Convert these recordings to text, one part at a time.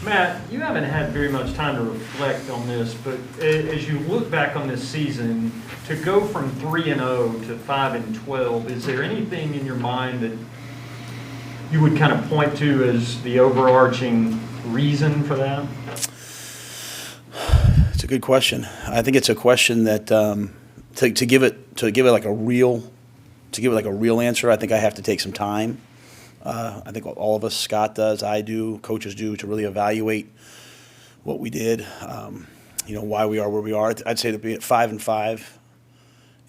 Matt, you haven't had very much time to reflect on this, but as you look back on this season, to go from 3-0 to 5-12, is there anything in your mind that you would kind of point to as the overarching reason for that? It's a good question. I think it's a question that to give it like a real answer, I think I have to take some time. I think all of us, Scott does, I do, coaches do, to really evaluate what we did, why we are where we are. I'd say to be at 5-5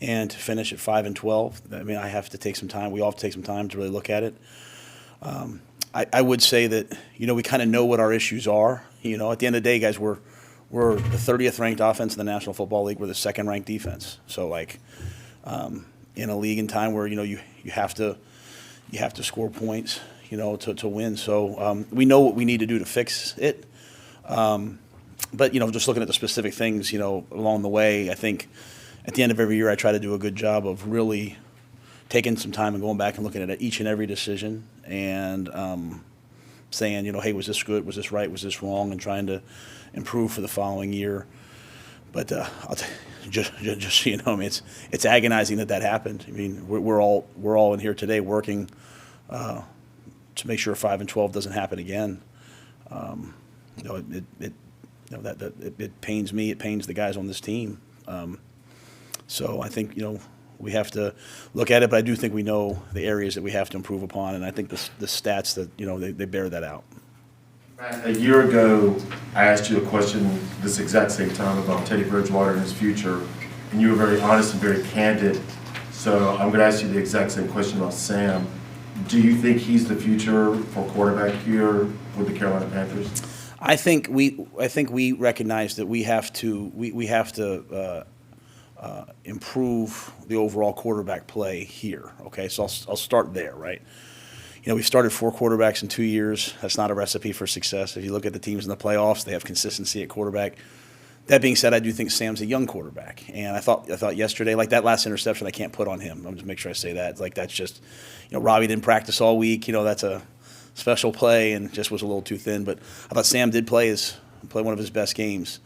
and to finish at 5-12. I mean, I have to take some time. We all have to take some time to really look at it. I would say that, we kind of know what our issues are. At the end of the day, guys, we're the 30th ranked offense in the National Football League. We're the second ranked defense. So, in a league in time where, you have to score points, to win. So we know what we need to do to fix it. But, just looking at the specific things, along the way, I think at the end of every year I try to do a good job of really taking some time and going back and looking at each and every decision and saying, hey, was this good? Was this right? Was this wrong? And trying to improve for the following year. But just so you know, I mean, it's agonizing that happened. I mean, we're all in here today working to make sure 5-12 doesn't happen again. It pains me. It pains the guys on this team. So I think we have to look at it, but I do think we know the areas that we have to improve upon, and I think the stats that they bear that out. A year ago, I asked you a question this exact same time about Teddy Bridgewater and his future, and you were very honest and very candid. So I'm going to ask you the exact same question about Sam. Do you think he's the future for quarterback here with the Carolina Panthers? I think we recognize that we have to improve the overall quarterback play here. Okay, so I'll start there, right? We've started 4 quarterbacks in 2 years. That's not a recipe for success. If you look at the teams in the playoffs, they have consistency at quarterback. That being said, I do think Sam's a young quarterback, and I thought yesterday, like that last interception, I can't put on him. I'm just make sure I say that. It's like that's just, Robbie didn't practice all week. That's a special play, and just was a little too thin. But I thought Sam did play one of his best games.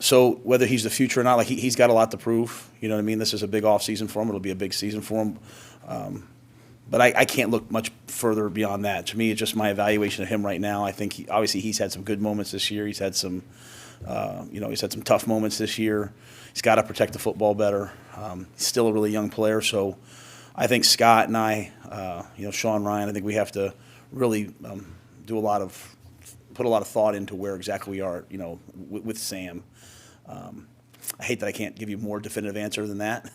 So whether he's the future or not, like he's got a lot to prove. You know what I mean? This is a big off season for him. It'll be a big season for him. But I can't look much further beyond that. To me, it's just my evaluation of him right now. I think he's had some good moments this year. He's had some, he's had some tough moments this year. He's got to protect the football better. He's still a really young player. So I think Scott and I, Sean Ryan, I think we have to really put a lot of thought into where exactly we are, with Sam. I hate that I can't give you a more definitive answer than that,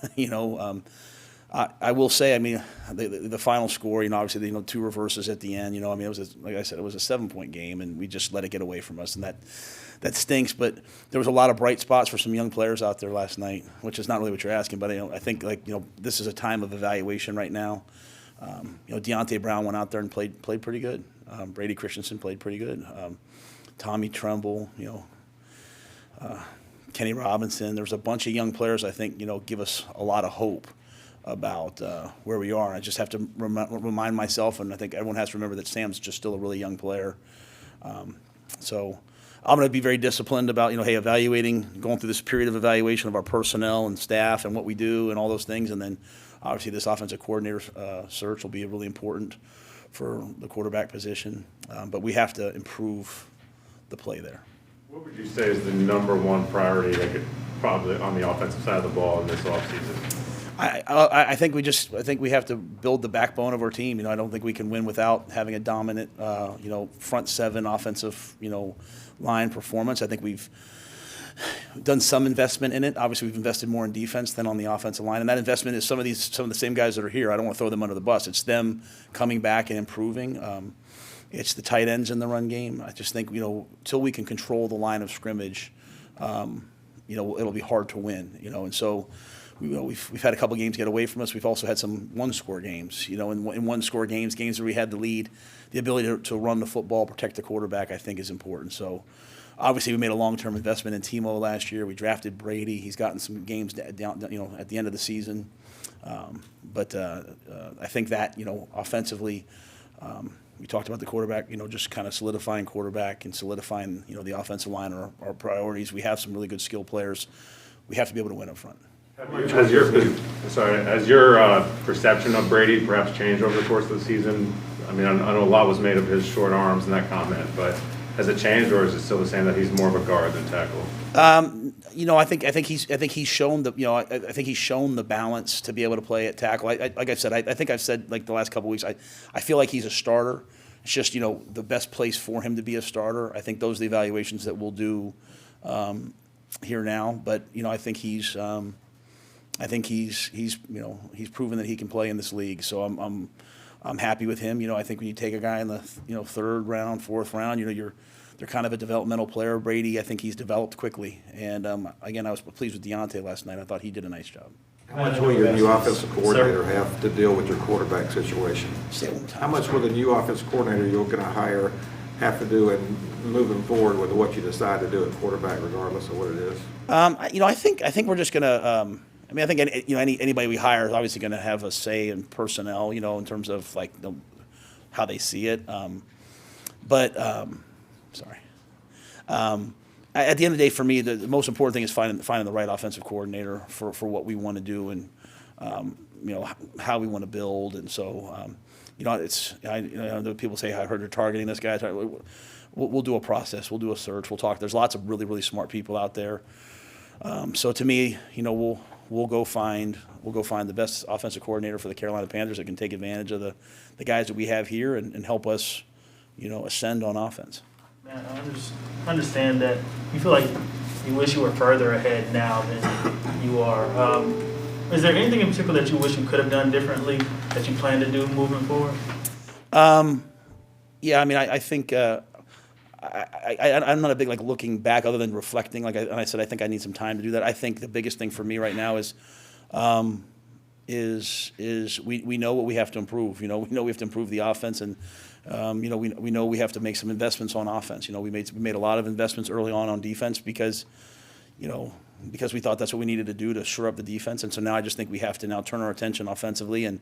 I will say, I mean, the final score, obviously, 2 reverses at the end, it was, like I said, it was a 7-point game, and we just let it get away from us, and that stinks. But there was a lot of bright spots for some young players out there last night, which is not really what you're asking, but I think, this is a time of evaluation right now. Deontay Brown went out there and played pretty good. Brady Christensen played pretty good. Tommy Tremble, Kenny Robinson. There's a bunch of young players, I think, give us a lot of hope about where we are. I just have to remind myself, and I think everyone has to remember that Sam's just still a really young player. So I'm going to be very disciplined about, evaluating, going through this period of evaluation of our personnel and staff and what we do and all those things. And then obviously this offensive coordinator search will be really important for the quarterback position. But we have to improve the play there. What would you say is the number one priority that could probably on the offensive side of the ball in this offseason? I think we have to build the backbone of our team. I don't think we can win without having a dominant, front 7 offensive, line performance. I think we've done some investment in it. Obviously, we've invested more in defense than on the offensive line, and that investment is some of the same guys that are here. I don't want to throw them under the bus. It's them coming back and improving. It's the tight ends in the run game. I just think until we can control the line of scrimmage, it'll be hard to win. And so. We've had a couple games get away from us. We've also had some one-score games. In one-score games where we had the lead, the ability to run the football, protect the quarterback, I think is important. So, obviously, we made a long-term investment in Timo last year. We drafted Brady. He's gotten some games down, at the end of the season. But I think that offensively, we talked about the quarterback, just kind of solidifying quarterback and solidifying, the offensive line are our priorities. We have some really good skill players. We have to be able to win up front. Has your perception of Brady perhaps changed over the course of the season? I mean, I know a lot was made of his short arms and that comment, but has it changed, or is it still the same that he's more of a guard than tackle? I think he's shown the balance to be able to play at tackle. Like I said, I think I've said like the last couple of weeks, I feel like he's a starter. It's just the best place for him to be a starter. I think those are the evaluations that we'll do here now. But I think he's proven that he can play in this league. So I'm happy with him. I think when you take a guy in the third round, fourth round, they're kind of a developmental player. Brady, I think he's developed quickly. And again, I was pleased with Deontay last night. I thought he did a nice job. How much will your new offensive coordinator have to deal with your quarterback situation? How much will the new offensive coordinator you're going to hire have to do in moving forward with what you decide to do at quarterback, regardless of what it is? I think we're just going to. I think anybody we hire is obviously going to have a say in personnel, in terms of like how they see it. At the end of the day, for me, the most important thing is finding the right offensive coordinator for what we want to do and how we want to build. And so I know people say I heard you're targeting this guy. We'll do a process. We'll do a search. We'll talk. There's lots of really, really smart people out there. So to me, we'll go find the best offensive coordinator for the Carolina Panthers that can take advantage of the guys that we have here and help us, ascend on offense. Man, I understand that you feel like you wish you were further ahead now than you are. Is there anything in particular that you wish you could have done differently that you plan to do moving forward? Yeah, I think I'm not a big looking back other than reflecting. I said, I think I need some time to do that. I think the biggest thing for me right now is we know what we have to improve. We know we have to improve the offense, and we know we have to make some investments on offense. We made a lot of investments early on defense because we thought that's what we needed to do to shore up the defense. And so now I just think we have to now turn our attention offensively, and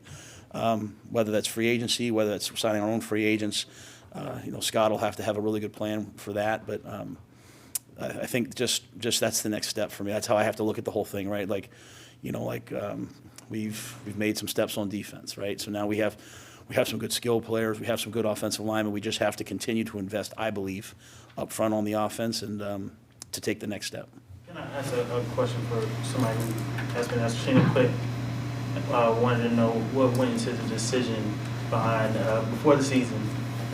whether that's free agency, whether that's signing our own free agents. Scott will have to have a really good plan for that, but I think just that's the next step for me. That's how I have to look at the whole thing, right? We've made some steps on defense, right? So now we have some good skill players, we have some good offensive linemen. We just have to continue to invest, I believe, up front on the offense and to take the next step. Can I ask a question for somebody who has been asked? Sheena Quick wanted to know what went into the decision behind before the season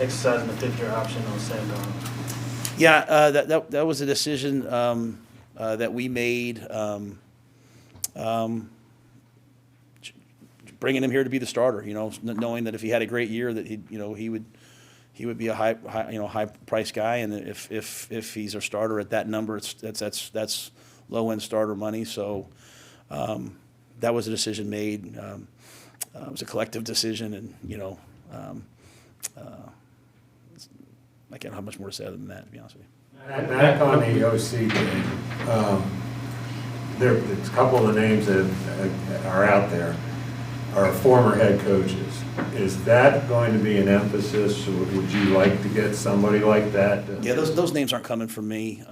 exercising the fifth-year option on Sam Darnold. Yeah, that was a decision that we made, bringing him here to be the starter. Knowing that if he had a great year, that he would be a high price guy, and if he's a starter at that number, that's low end starter money. So that was a decision made. It was a collective decision, and I can't have much more to say other than that, to be honest with you. Back on the OC game, there's a couple of the names that are out there are former head coaches. Is that going to be an emphasis, or would you like to get somebody like that? Yeah, those names aren't coming from me.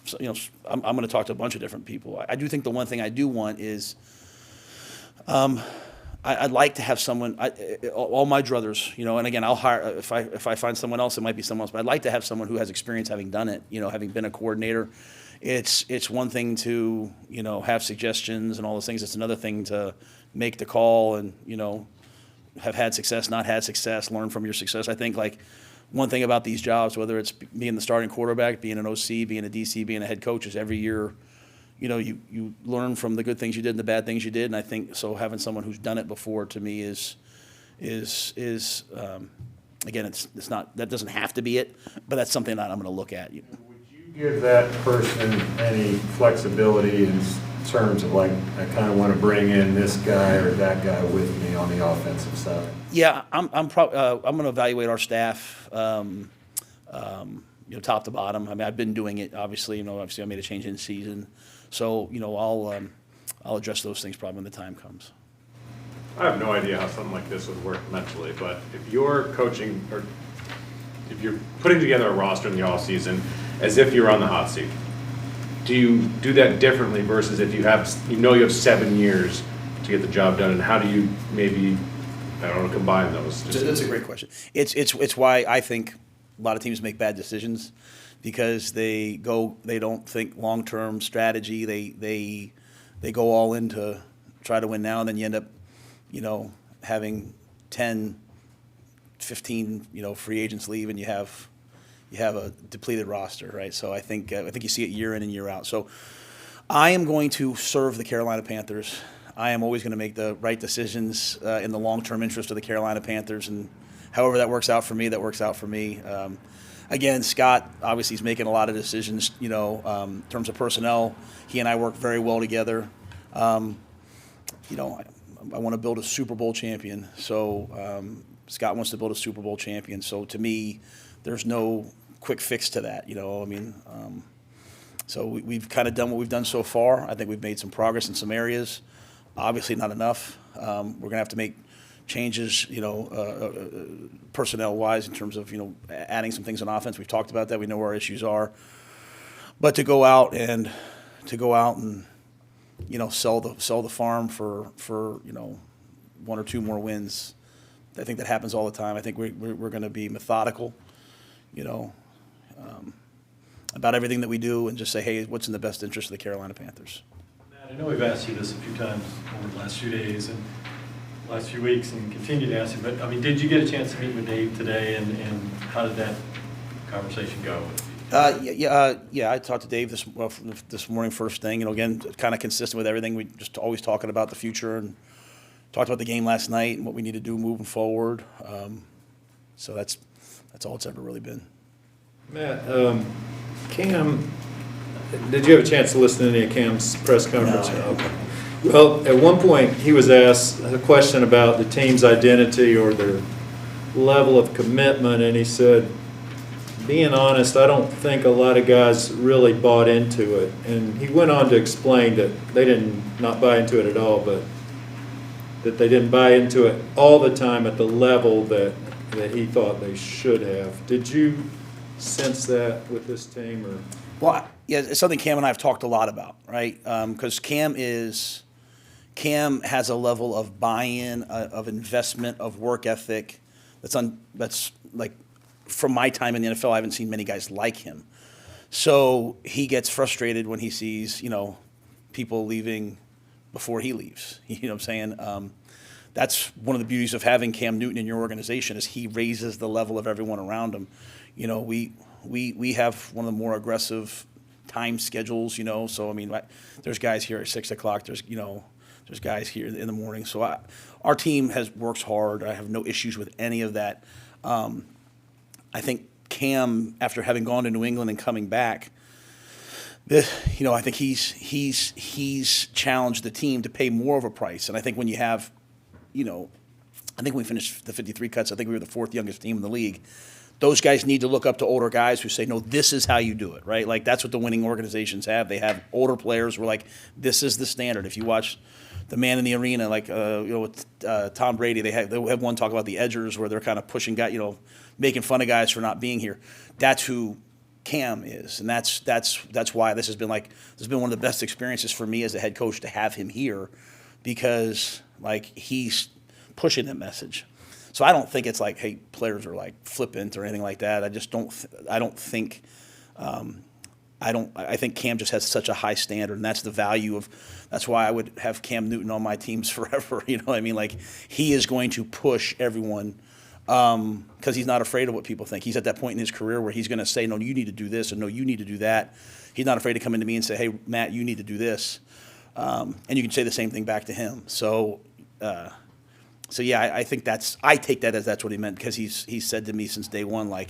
So, I'm going to talk to a bunch of different people. I do think the one thing I do want is I'd like to have someone, all my druthers, and again, I'll hire, if I find someone else, it might be someone else, but I'd like to have someone who has experience having done it, having been a coordinator. It's one thing to, have suggestions and all those things. It's another thing to make the call and, have had success, not had success, learn from your success. I think one thing about these jobs, whether it's being the starting quarterback, being an OC, being a DC, being a head coach, is every year, you learn from the good things you did and the bad things you did. And I think so having someone who's done it before, to me, is again, it's not, that doesn't have to be it, but that's something that I'm going to look at. Would you give that person any flexibility in terms of I kind of want to bring in this guy or that guy with me on the offensive side? Yeah, I'm going to evaluate our staff, top to bottom. I've been doing it, obviously. Obviously I made a change in season, so I'll address those things probably when the time comes. I have no idea how something like this would work mentally, but if you're coaching or if you're putting together a roster in the offseason as if you're on the hot seat, do you do that differently versus if you have 7 years to get the job done, and how do you maybe, I don't know, combine those? That's a great question. It's why I think a lot of teams make bad decisions, because they don't think long-term strategy. They go all in to try to win now, and then you end up, having 10, 15, free agents leave, and you have a depleted roster, right? So I think you see it year in and year out. So I am going to serve the Carolina Panthers. I am always going to make the right decisions in the long-term interest of the Carolina Panthers, and however that works out for me, that works out for me. Again, Scott obviously is making a lot of decisions. In terms of personnel, he and I work very well together. I want to build a Super Bowl champion. So Scott wants to build a Super Bowl champion. So to me, there's no quick fix to that. So we've kind of done what we've done so far. I think we've made some progress in some areas. Obviously not enough. We're going to have to make changes, personnel-wise, in terms of, adding some things on offense. We've talked about that. We know where our issues are. But to go out and sell the farm for 1 or 2 more wins, I think that happens all the time. I think we're going to be methodical, about everything that we do, and just say, hey, what's in the best interest of the Carolina Panthers? Matt, I know we've asked you this a few times over the last few days and last few weeks, and continue to ask you, but did you get a chance to meet with Dave today, and how did that conversation go? Yeah. I talked to Dave this morning first thing. Again, kind of consistent with everything. We just always talking about the future, and talked about the game last night and what we need to do moving forward. So that's all it's ever really been. Matt, Cam, did you have a chance to listen to any of Cam's press conference? No. Okay. Well, at one point, he was asked a question about the team's identity or their level of commitment, and he said, being honest, I don't think a lot of guys really bought into it. And he went on to explain that they did not buy into it at all, but that they didn't buy into it all the time at the level that he thought they should have. Did you sense that with this team? Or? Well, yeah, it's something Cam and I have talked a lot about, right? Because Cam has a level of buy-in, of investment, of work ethic that's like, from my time in the NFL, I haven't seen many guys like him. So he gets frustrated when he sees, people leaving before he leaves. You know what I'm saying? That's one of the beauties of having Cam Newton in your organization, is he raises the level of everyone around him. We have one of the more aggressive time schedules, so there's guys here at 6 o'clock, there's guys here in the morning. So our team works hard. I have no issues with any of that. I think Cam, after having gone to New England and coming back, I think he's challenged the team to pay more of a price. And I think when you have, I think when we finished the 53 cuts, I think we were the 4th youngest team in the league. Those guys need to look up to older guys who say, no, this is how you do it, right? Like, that's what the winning organizations have. They have older players who are like, this is the standard. If you watch the Man in the Arena, like, with Tom Brady, they have one talk about the edgers, where they're kind of pushing guys, making fun of guys for not being here. That's who Cam is, and that's why this has been one of the best experiences for me as a head coach, to have him here, because he's pushing that message. So I don't think it's like, hey, players are like flippant or anything like that. I just don't. I think Cam just has such a high standard, and that's the value of. That's why I would have Cam Newton on my teams forever. You know what I mean? Like, he is going to push everyone, because he's not afraid of what people think. He's at that point in his career where he's going to say, no, you need to do this, or no, you need to do that. He's not afraid to come into me and say, hey, Matt, you need to do this, and you can say the same thing back to him. So yeah, I think I take that as that's what he meant, because he's said to me since day one, like,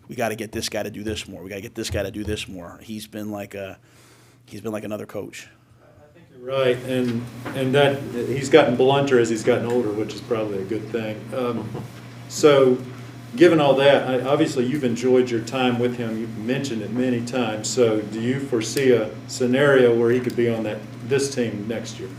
we got to get this guy to do this more. We got to get this guy to do this more. He's been like another coach. I think you're right, and that he's gotten blunter as he's gotten older, which is probably a good thing. So, given all that, obviously you've enjoyed your time with him. You've mentioned it many times. So, do you foresee a scenario where he could be on this team next year?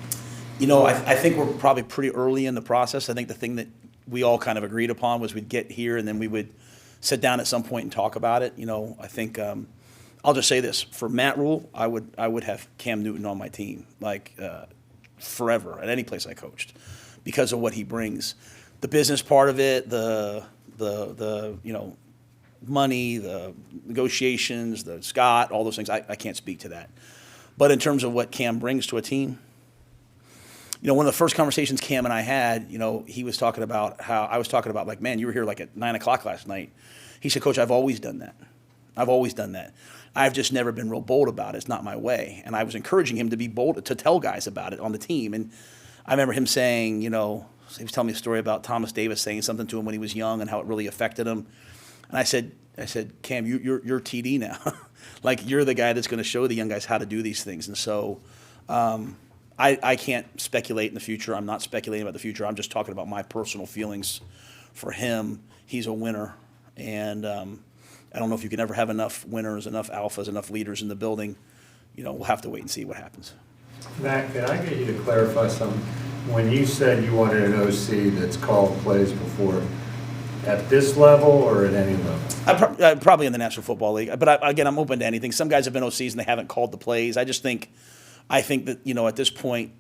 I think we're probably pretty early in the process. I think the thing that we all kind of agreed upon was we'd get here and then we would sit down at some point and talk about it. I think I'll just say this: for Matt Rhule, I would have Cam Newton on my team forever at any place I coached because of what he brings. The business part of it, the money, the negotiations, the Scott, all those things, I can't speak to that. But in terms of what Cam brings to a team, one of the first conversations Cam and I had, he was talking about how I was talking about, like, man, you were here like at 9 o'clock last night. He said, Coach, I've always done that. I've just never been real bold about it. It's not my way. And I was encouraging him to be bold, to tell guys about it on the team. And I remember him saying, he was telling me a story about Thomas Davis saying something to him when he was young and how it really affected him. And I said, Cam, you're TD now. Like, you're the guy that's going to show the young guys how to do these things. And so I can't speculate in the future. I'm not speculating about the future. I'm just talking about my personal feelings for him. He's a winner. And I don't know if you can ever have enough winners, enough alphas, enough leaders in the building. We'll have to wait and see what happens. Matt, can I get you to clarify something? When you said you wanted an OC that's called plays before, at this level or at any level? Probably in the National Football League. But again, I'm open to anything. Some guys have been OCs and they haven't called the plays. I think that, at this point,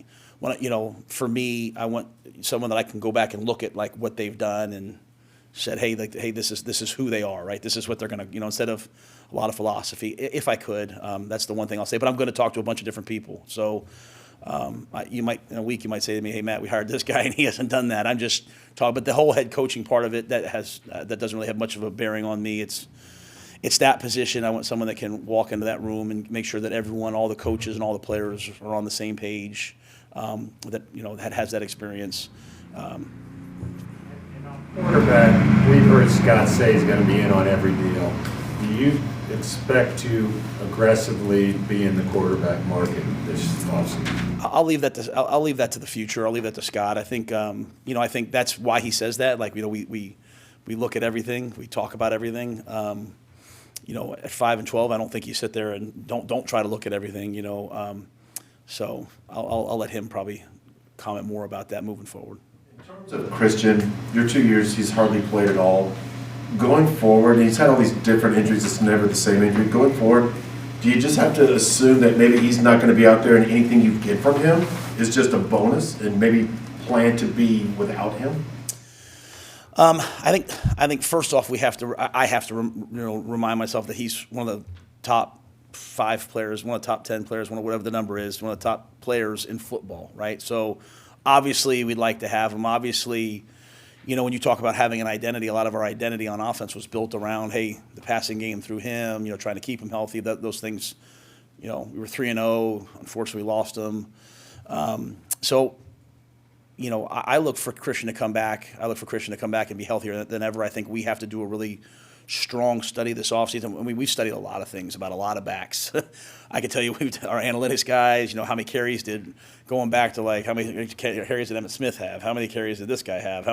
for me, I want someone that I can go back and look at like what they've done and said, hey, this is who they are, right? This is what they're going to, instead of a lot of philosophy, if I could. That's the one thing I'll say. But I'm going to talk to a bunch of different people. So you might, in a week, you might say to me, hey, Matt, we hired this guy and he hasn't done that. I'm just talking, but the whole head coaching part of it that doesn't really have much of a bearing on me. It's that position. I want someone that can walk into that room and make sure that everyone, all the coaches and all the players are on the same page, that has that experience. Quarterback, we've heard Scott say he's going to be in on every deal. Do you expect to aggressively be in the quarterback market this offseason? I'll leave that to the future. I'll leave that to Scott. I think I think that's why he says that. Like, we look at everything, we talk about everything. At 5 and 12, I don't think you sit there and don't try to look at everything. So I'll let him probably comment more about that moving forward. In terms of Christian, your 2 years, he's hardly played at all. Going forward, he's had all these different injuries. It's never the same injury. Going forward, do you just have to assume that maybe he's not going to be out there and anything you get from him is just a bonus and maybe plan to be without him? I think first off, I have to remind myself that he's one of the top 5 players, one of the top 10 players, whatever the number is, one of the top players in football, right? So obviously we'd like to have him. Obviously, when you talk about having an identity, a lot of our identity on offense was built around, hey, the passing game through him, trying to keep him healthy. Those things, we were 3-0. Unfortunately, we lost him. I look for Christian to come back. And be healthier than ever. I think we have to do a really strong study this offseason. I mean, we've studied a lot of things about a lot of backs. I can tell you, our analytics guys, how many carries did, going back to like how many carries did Emmitt Smith have? How many carries did this guy have?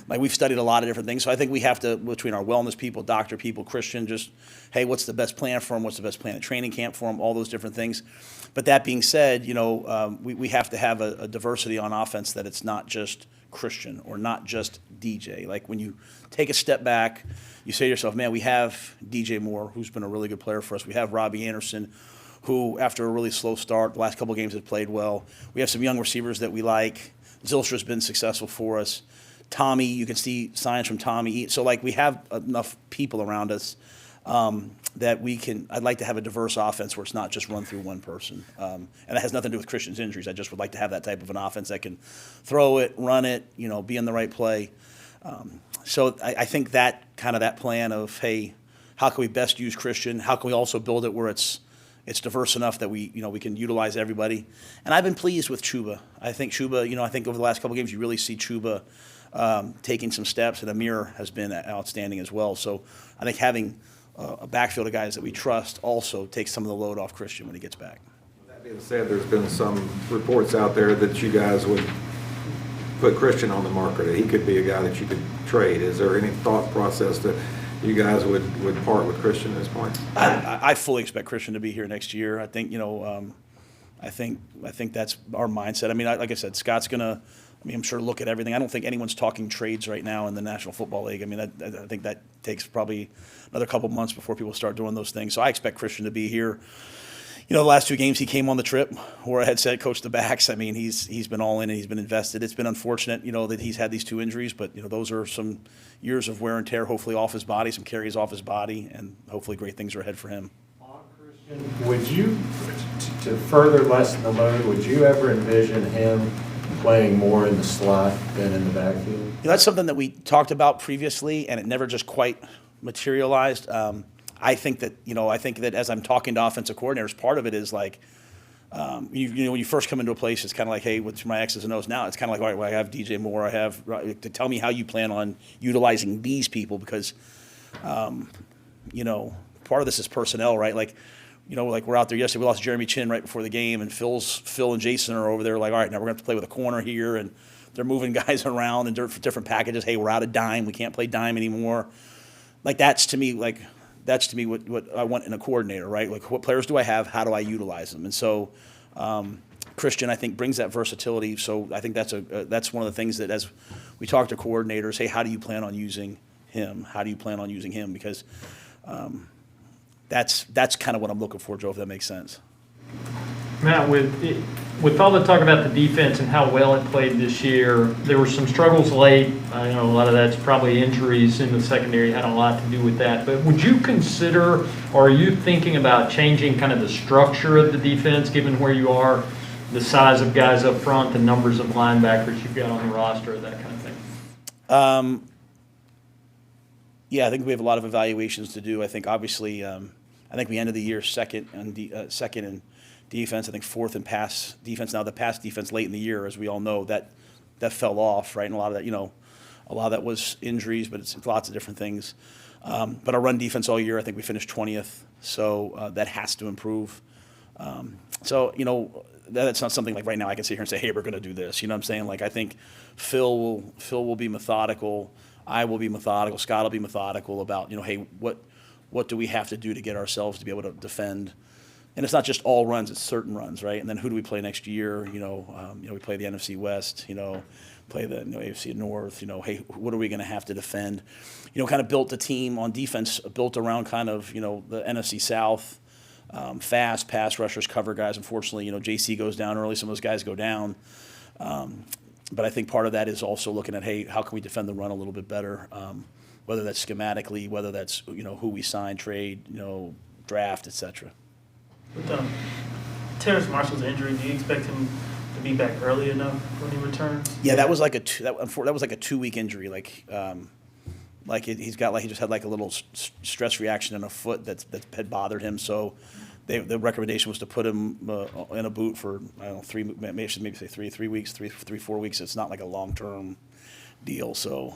We've studied a lot of different things. So I think we have to, between our wellness people, doctor people, Christian, just, hey, what's the best plan for him? What's the best plan at training camp for him? All those different things. But that being said, we have to have a diversity on offense, that it's not just Christian or not just DJ. Like, when you take a step back, you say to yourself, man, we have DJ Moore, who's been a really good player for us. We have Robbie Anderson, who, after a really slow start, the last couple of games have played well. We have some young receivers that we like. Zylstra's been successful for us. Tommy, you can see signs from Tommy. So, we have enough people around us that we can – I'd like to have a diverse offense where it's not just run through one person. And that has nothing to do with Christian's injuries. I just would like to have that type of an offense that can throw it, run it, be in the right play. So I think that plan of, hey, how can we best use Christian? How can we also build it where it's diverse enough that we can utilize everybody? And I've been pleased with Chuba. I think Chuba, I think over the last couple of games you really see Chuba taking some steps, and Amir has been outstanding as well. So I think having a backfield of guys that we trust also takes some of the load off Christian when he gets back. That being said, there's been some reports out there that you guys would put Christian on the market, that he could be a guy that you could trade. Is there any thought process that you guys would part with Christian at this point? I fully expect Christian to be here next year. I think, I think that's our mindset. I mean, like I said, Scott's gonna. I mean, I'm sure look at everything. I don't think anyone's talking trades right now in the National Football League. I mean, I think that takes probably another couple months before people start doing those things. So I expect Christian to be here. The last 2 games he came on the trip where I had said coach the backs. I mean, he's been all in and he's been invested. It's been unfortunate, that he's had these 2 injuries, but those are some years of wear and tear, hopefully off his body, some carries off his body, and hopefully great things are ahead for him. Would you, to further lessen the load, would you ever envision him playing more in the slot than in the backfield? That's something that we talked about previously, and it never just quite materialized. I think that as I'm talking to offensive coordinators, part of it is like, when you first come into a place, it's kind of like, hey, what's my X's and O's? Now it's kind of like, all right, well, I have DJ Moore, to tell me how you plan on utilizing these people, because, part of this is personnel, right? Like we're out there yesterday, we lost Jeremy Chin right before the game, and Phil and Jason are over there like, all right, now we're going to have to play with a corner here, and they're moving guys around in different packages. Hey, we're out of dime. We can't play dime anymore. Like, that's to me what I want in a coordinator, right? Like, what players do I have? How do I utilize them? And so Christian, I think, brings that versatility. So I think that's one of the things that, as we talk to coordinators, hey, how do you plan on using him? How do you plan on using him? Because that's kind of what I'm looking for, Joe, if that makes sense. Matt, with all the talk about the defense and how well it played this year, there were some struggles late. I know a lot of that's probably injuries in the secondary had a lot to do with that. But would you consider, or are you thinking about changing kind of the structure of the defense, given where you are, the size of guys up front, the numbers of linebackers you've got on the roster, that kind of thing? Yeah, I think we have a lot of evaluations to do. I think obviously, I think we ended the year second in defense. I think 4th in pass defense. Now the pass defense late in the year, as we all know, that fell off, right? And a lot of that was injuries, but it's lots of different things. But our run defense all year, I think we finished 20th, so that has to improve. That's not something like right now I can sit here and say, hey, we're going to do this. You know what I'm saying? Like, I think Phil will be methodical. I will be methodical. Scott will be methodical about, hey, what do we have to do to get ourselves to be able to defend? And it's not just all runs; it's certain runs, right? And then who do we play next year? We play the NFC West. Play the AFC North. Hey, what are we going to have to defend? Kind of built the team on defense, built around kind of the NFC South, fast pass rushers, cover guys. Unfortunately, JC goes down early. Some of those guys go down. But I think part of that is also looking at, hey, how can we defend the run a little bit better? Whether that's schematically, whether that's who we sign, trade, draft, etc. With Terrace Marshall's injury, do you expect him to be back early enough when he returns? Yeah, that was like a 2-week injury. He just had like a little stress reaction in a foot that had bothered him. So the recommendation was to put him in a boot for, I don't know, maybe 3 weeks, 4 weeks. It's not like a long-term deal. So,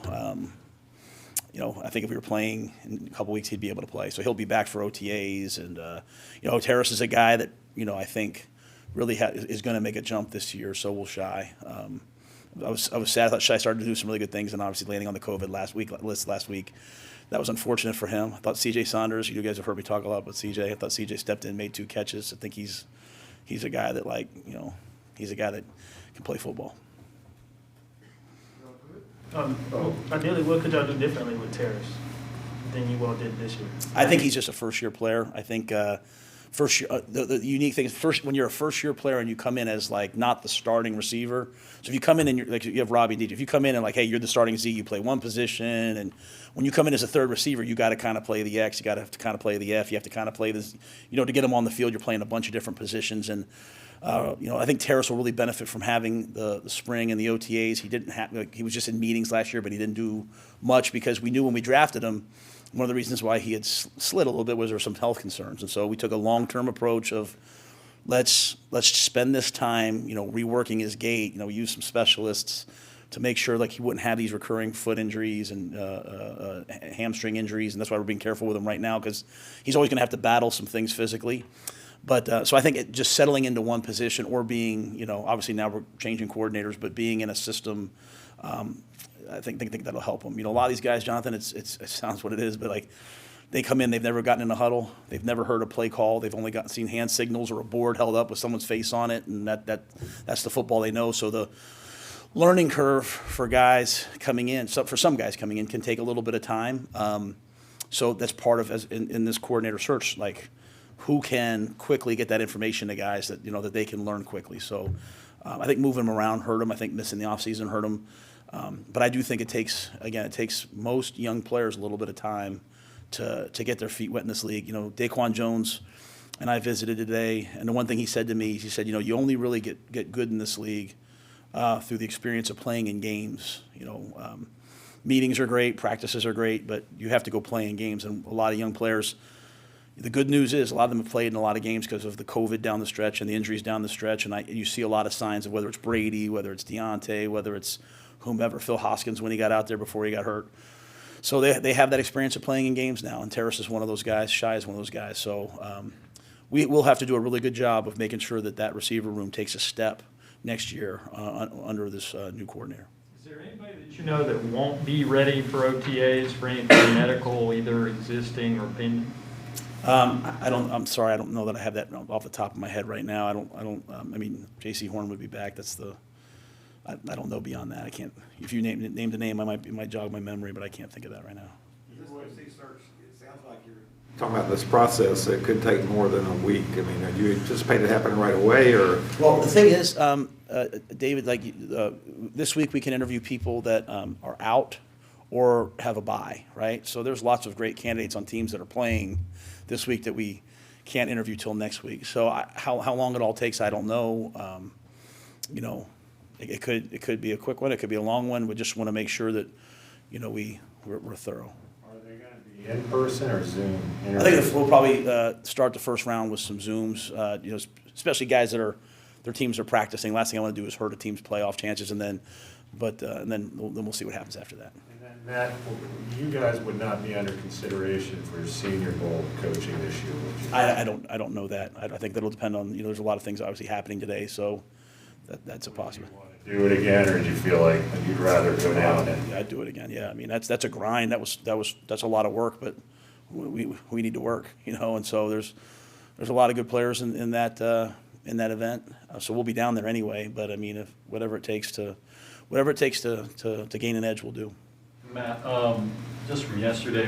I think if we were playing in a couple weeks, he'd be able to play. So he'll be back for OTAs. And, Terrace is a guy that, I think really is going to make a jump this year. So will Shai. I was sad. I thought Shai started to do some really good things, and obviously landing on the COVID list last week. That was unfortunate for him. I thought C.J. Saunders, you guys have heard me talk a lot about C.J. I thought C.J. stepped in, made 2 catches. I think he's a guy that he's a guy that can play football. Ideally, what could y'all do differently with Terrace than you all did this year? I think he's just a first-year player. I think first year, the unique thing is when you're a first-year player and you come in as not the starting receiver. So if you come in and you have Robbie and DJ, if you come in and hey, you're the starting Z, you play one position, and when you come in as a third receiver, you got to kind of play the X, you got to kind of play the F, you have to kind of play this, to get him on the field, you're playing a bunch of different positions, and I think Terrace will really benefit from having the spring and the OTAs. He was just in meetings last year, but he didn't do much because we knew when we drafted him, one of the reasons why he had slid a little bit was there were some health concerns. And so we took a long-term approach of let's spend this time, reworking his gait, use some specialists to make sure he wouldn't have these recurring foot injuries and hamstring injuries. And that's why we're being careful with him right now because he's always going to have to battle some things physically. But so I think just settling into one position or being, obviously now we're changing coordinators, but being in a system, I think that'll help him. A lot of these guys, Jonathan, it sounds what it is, but they come in, they've never gotten in a huddle, they've never heard a play call, they've only seen hand signals or a board held up with someone's face on it, and that's the football they know. So the learning curve for guys coming in, for some guys coming in, can take a little bit of time. So that's part of in this coordinator search, like who can quickly get that information to guys that that they can learn quickly. So I think moving them around hurt them. I think missing the offseason hurt them. But I do think it takes most young players a little bit of time to get their feet wet in this league. Daquan Jones and I visited today, and the one thing he said to me, he said, you only really get good in this league through the experience of playing in games. Meetings are great, practices are great, but you have to go play in games. And a lot of young players, the good news is a lot of them have played in a lot of games because of the COVID down the stretch and the injuries down the stretch. And you see a lot of signs of whether it's Brady, whether it's Deontay, whether it's whomever, Phil Hoskins when he got out there before he got hurt. So they have that experience of playing in games now. And Terrace is one of those guys. Shai is one of those guys. So we'll have to do a really good job of making sure that receiver room takes a step next year under this new coordinator. Is there anybody that that won't be ready for OTAs for anything medical, either existing or pending? I'm sorry, I don't know that I have that off the top of my head right now. I mean, J.C. Horn would be back. I don't know beyond that. I can't. If you named the name, it might jog my memory, but I can't think of that right now. It sounds like you're talking about this process. It could take more than a week. I mean, do you anticipate it happening right away, or? Well, the thing is, David, this week we can interview people that are out or have a bye, right? So there's lots of great candidates on teams that are playing this week that we can't interview till next week. So how long it all takes, I don't know. It could be a quick one. It could be a long one. We just want to make sure that we're thorough. Are they going to be in person or Zoom? I think we'll probably start the first round with some Zooms. Especially guys that their teams are practicing. Last thing I want to do is hurt a team's playoff chances, and then we'll see what happens after that. And then Matt, you guys would not be under consideration for Senior Bowl coaching this year, would you? I don't know that. I think that'll depend on there's a lot of things obviously happening today, so that's a possibility. Do you want to do it again, or do you feel like you'd rather go down and? I'd do it again. Yeah, I mean that's a grind. That's a lot of work, but we need to work, and so there's a lot of good players in that event. So we'll be down there anyway. But I mean, if whatever it takes to gain an edge, we'll do. Matt, just from yesterday,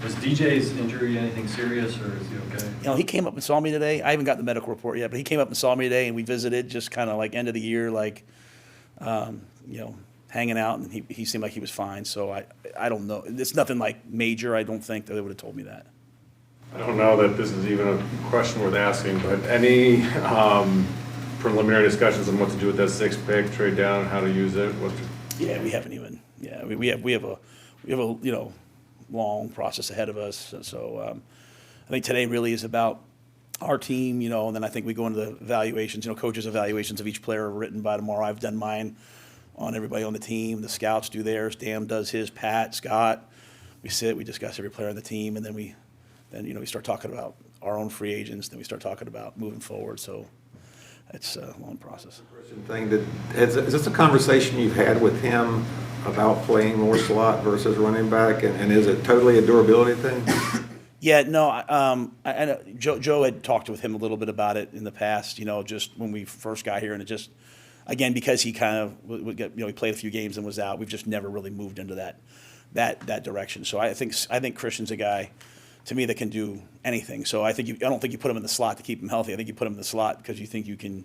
was DJ's injury anything serious, or is he okay? He came up and saw me today. I haven't got the medical report yet, but he came up and saw me today, and we visited just kind of like end of the year, hanging out, and he seemed like he was fine. So I don't know. It's nothing like major. I don't think that they would have told me that. I don't know that this is even a question worth asking, but any preliminary discussions on what to do with that sixth pick, trade down, how to use it? Yeah, we haven't even. Yeah, we have a long process ahead of us. So I think today really is about our team, and then I think we go into the evaluations. Coaches' evaluations of each player are written by tomorrow. I've done mine on everybody on the team. The scouts do theirs. Dan does his. Pat, Scott. We sit. We discuss every player on the team, and then we start talking about our own free agents. Then we start talking about moving forward. So it's a long process. Is this a conversation you've had with him about playing more slot versus running back, and is it totally a durability thing? Yeah, no. I know Joe had talked with him a little bit about it in the past. Just when we first got here, and it just again because he kind of would get he played a few games and was out. We've just never really moved into that direction. So I think Christian's a guy, to me, that can do anything. So I don't think you put him in the slot to keep him healthy. I think you put him in the slot because you think you can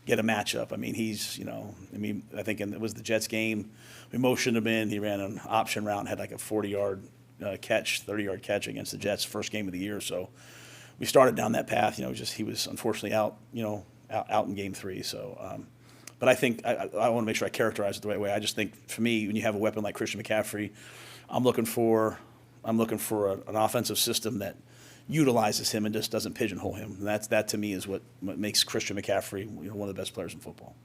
get a matchup. I mean, I think it was the Jets game. We motioned him in. He ran an option route and had like a 40-yard catch, 30-yard catch against the Jets, first game of the year. So we started down that path. He was unfortunately out in game 3. So, but I think I want to make sure I characterize it the right way. I just think for me, when you have a weapon like Christian McCaffrey, I'm looking for an offensive system that utilizes him and just doesn't pigeonhole him. And that to me is what makes Christian McCaffrey one of the best players in football.